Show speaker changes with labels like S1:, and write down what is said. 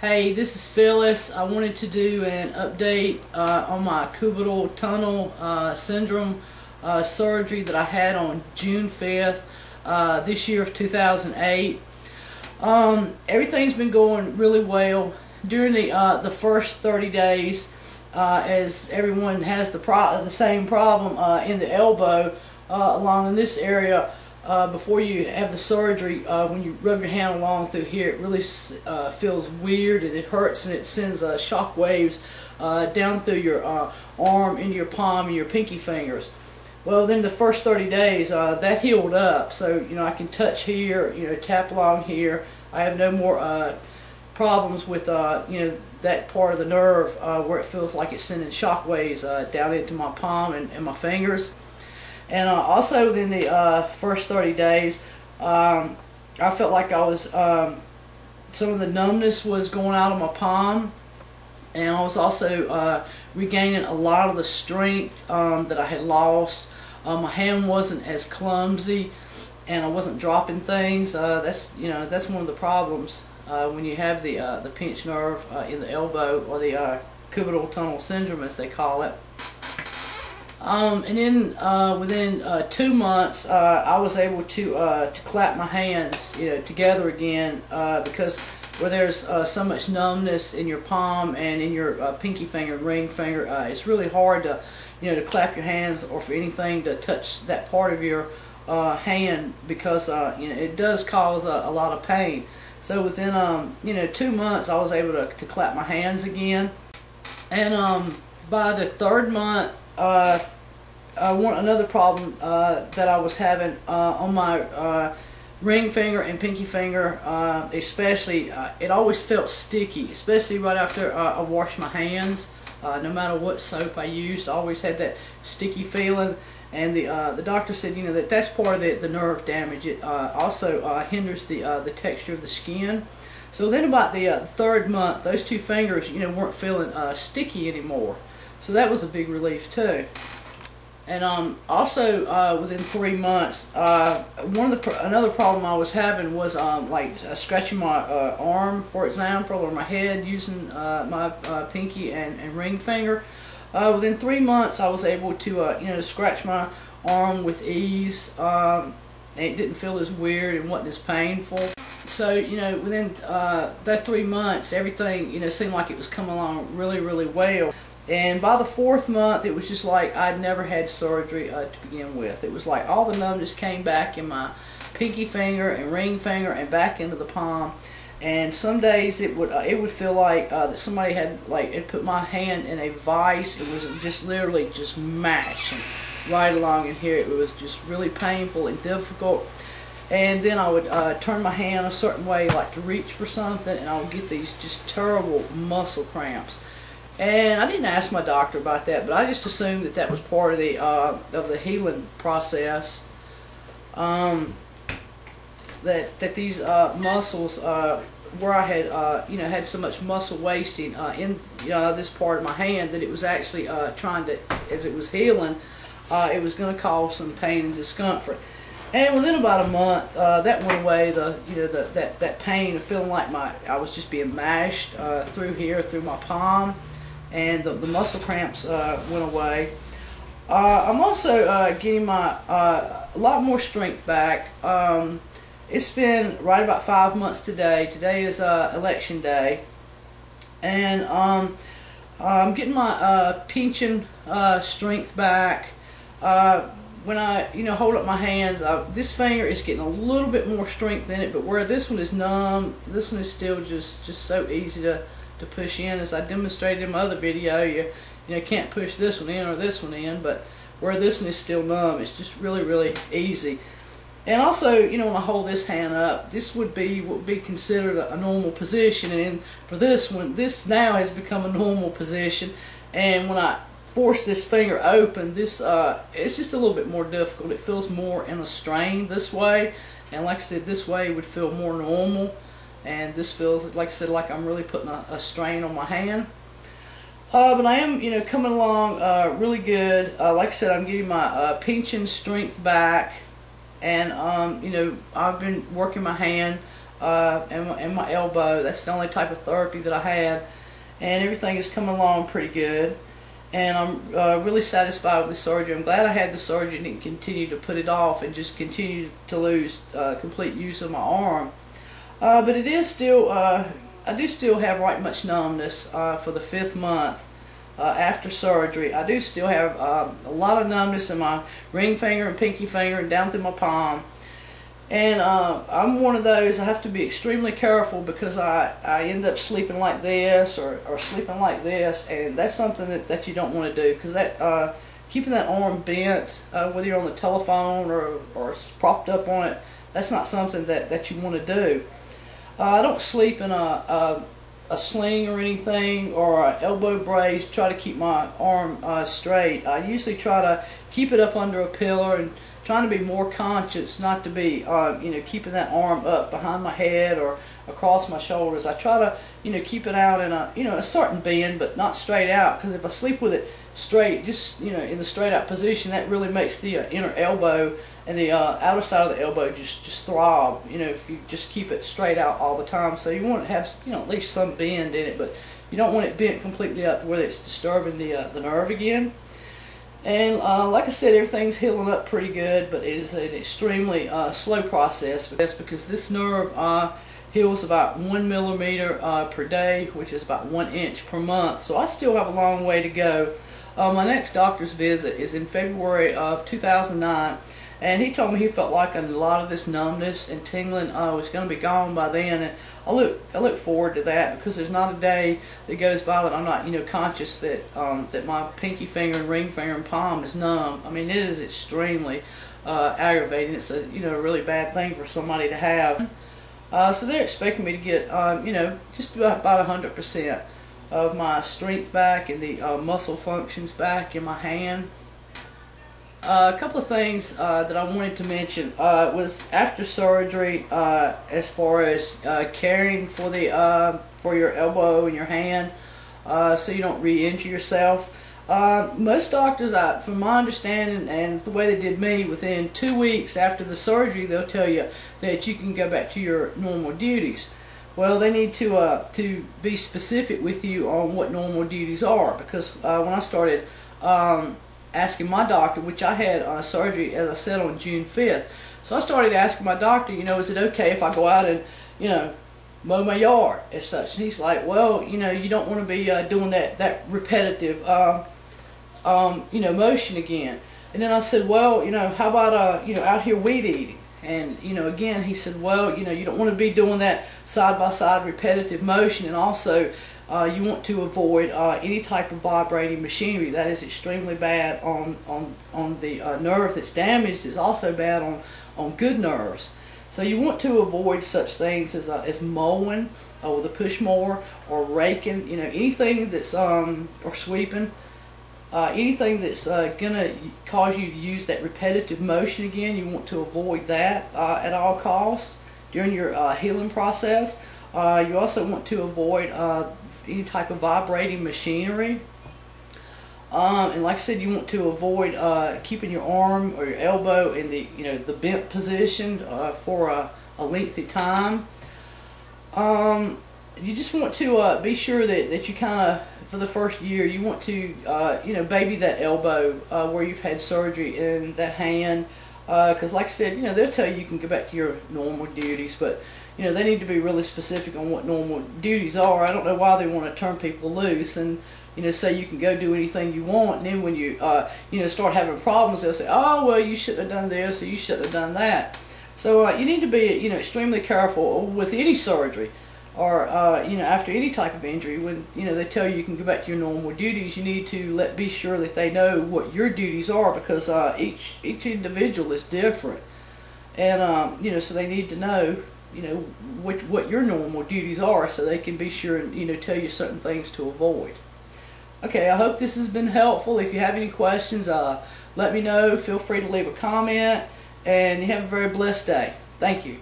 S1: Hey, this is Phyllis. I wanted to do an update on my cubital tunnel syndrome surgery that I had on June 5th this year of 2008. Everything's been going really well. During the first 30 days, as everyone has the same problem in the elbow along in this area, before you have the surgery, when you rub your hand along through here, it really feels weird and it hurts, and it sends shock waves down through your arm, into your palm and your pinky fingers. Well, then the first 30 days, that healed up, so I can touch here, tap along here. I have no more problems with that part of the nerve where it feels like it's sending shock waves down into my palm and my fingers. And also within the first 30 days, I felt like I was, some of the numbness was going out of my palm, and I was also regaining a lot of the strength that I had lost. My hand wasn't as clumsy, and I wasn't dropping things. That's one of the problems when you have the pinched nerve in the elbow, or the cubital tunnel syndrome, as they call it. And then within 2 months, I was able to clap my hands, together again, because where there's so much numbness in your palm and in your pinky finger and ring finger, it's really hard to, to clap your hands, or for anything to touch that part of your hand, because it does cause a lot of pain. So within 2 months, I was able to clap my hands again, and by the third month, another problem that I was having on my ring finger and pinky finger, especially, it always felt sticky, especially right after I washed my hands. No matter what soap I used, I always had that sticky feeling, and the doctor said that's part of the nerve damage. It also hinders the texture of the skin. So then about the third month, those two fingers weren't feeling sticky anymore. So that was a big relief too. And also within 3 months, another problem I was having was like scratching my arm, for example, or my head using my pinky and ring finger. Within 3 months, I was able to scratch my arm with ease, and it didn't feel as weird and wasn't as painful. So within that 3 months, everything seemed like it was coming along really, really well. And by the 4th month, it was just like I'd never had surgery to begin with. It was like all the numbness came back in my pinky finger and ring finger and back into the palm. And some days it would feel like that somebody had put my hand in a vice. It was just literally just mashing right along in here. It was just really painful and difficult. And then I would turn my hand a certain way, like to reach for something, and I would get these just terrible muscle cramps. And I didn't ask my doctor about that, but I just assumed that was part of the healing process. That these muscles, where I had had so much muscle wasting in this part of my hand, that it was actually trying to, as it was healing, it was going to cause some pain and discomfort. And within about a month, that went away. That pain of feeling like I was just being mashed through here, through my palm. And the muscle cramps went away. I'm also getting my a lot more strength back. It's been right about 5 months today. Today is election day, and I'm getting my pinching strength back. When I hold up my hands, this finger is getting a little bit more strength in it, but where this one is numb, this one is still just so easy to push in. As I demonstrated in my other video, you can't push this one in or this one in, but where this one is still numb, it's just really, really easy. And also, when I hold this hand up, this would be what would be considered a normal position, and for this one, this now has become a normal position. And when I force this finger open, this it's just a little bit more difficult. It feels more in a strain this way, and like I said, this way would feel more normal. And this feels, like I said, like I'm really putting a strain on my hand. But I am, coming along really good. Like I said, I'm getting my pinching strength back, and I've been working my hand and my elbow. That's the only type of therapy that I had, and everything is coming along pretty good. And I'm really satisfied with the surgery. I'm glad I had the surgery and didn't continue to put it off and just continue to lose complete use of my arm. But it is still, I do still have right much numbness for the 5th month after surgery. I do still have a lot of numbness in my ring finger and pinky finger and down through my palm. And I'm one of those, I have to be extremely careful because I end up sleeping like this or sleeping like this, and that's something that you don't want to do, because that keeping that arm bent, whether you're on the telephone or propped up on it, that's not something that you want to do. I don't sleep in a sling or anything, or an elbow brace, try to keep my arm straight. I usually try to keep it up under a pillar and trying to be more conscious, not to be, keeping that arm up behind my head or across my shoulders. I try to, keep it out in a certain bend, but not straight out. Because if I sleep with it straight, just, in the straight out position, that really makes the inner elbow and the outer side of the elbow just throb. If you just keep it straight out all the time. So you want to have, at least some bend in it, but you don't want it bent completely up where it's disturbing the nerve again. And like I said, everything's healing up pretty good, but it is an extremely slow process. That's because this nerve heals about 1 millimeter per day, which is about 1 inch per month. So I still have a long way to go. My next doctor's visit is in February of 2009, and he told me he felt like a lot of this numbness and tingling was going to be gone by then. And I look forward to that, because there's not a day that goes by that I'm not conscious that that my pinky finger and ring finger and palm is numb. I mean, it is extremely aggravating. It's a really bad thing for somebody to have. So they're expecting me to get just about 100% of my strength back and the muscle functions back in my hand. A couple of things that I wanted to mention was after surgery, as far as caring for for your elbow and your hand, so you don't re-injure yourself. Most doctors, from my understanding and the way they did me, within 2 weeks after the surgery, they'll tell you that you can go back to your normal duties. Well, they need to be specific with you on what normal duties are, because when I started asking my doctor, which I had surgery, as I said, on June 5th. So I started asking my doctor, is it okay if I go out and, mow my yard as such? And he's like, well, you don't want to be doing that repetitive, motion again. And then I said, well, how about, out here weed eating? And, again, he said, well, you don't want to be doing that side-by-side repetitive motion, and also you want to avoid any type of vibrating machinery. That is extremely bad on the nerve that's damaged. It's also bad on good nerves. So you want to avoid such things as mowing with a push mower, or raking, anything that's, or sweeping. Anything that's going to cause you to use that repetitive motion again, you want to avoid that at all costs during your healing process. You also want to avoid any type of vibrating machinery. And like I said, you want to avoid keeping your arm or your elbow in the bent position for a lengthy time. You just want to be sure that you kind of, for the first year, you want to baby that elbow where you've had surgery, and that hand, because like I said, they'll tell you can go back to your normal duties, but they need to be really specific on what normal duties are. I don't know why they want to turn people loose and say you can go do anything you want, and then when you start having problems, they'll say, oh, well, you shouldn't have done this or you shouldn't have done that. So you need to be extremely careful with any surgery, or after any type of injury. When they tell you can go back to your normal duties, you need to be sure that they know what your duties are, because each individual is different, and so they need to know what your normal duties are, so they can be sure and tell you certain things to avoid. Okay, I hope this has been helpful. If you have any questions, let me know. Feel free to leave a comment, and you have a very blessed day. Thank you.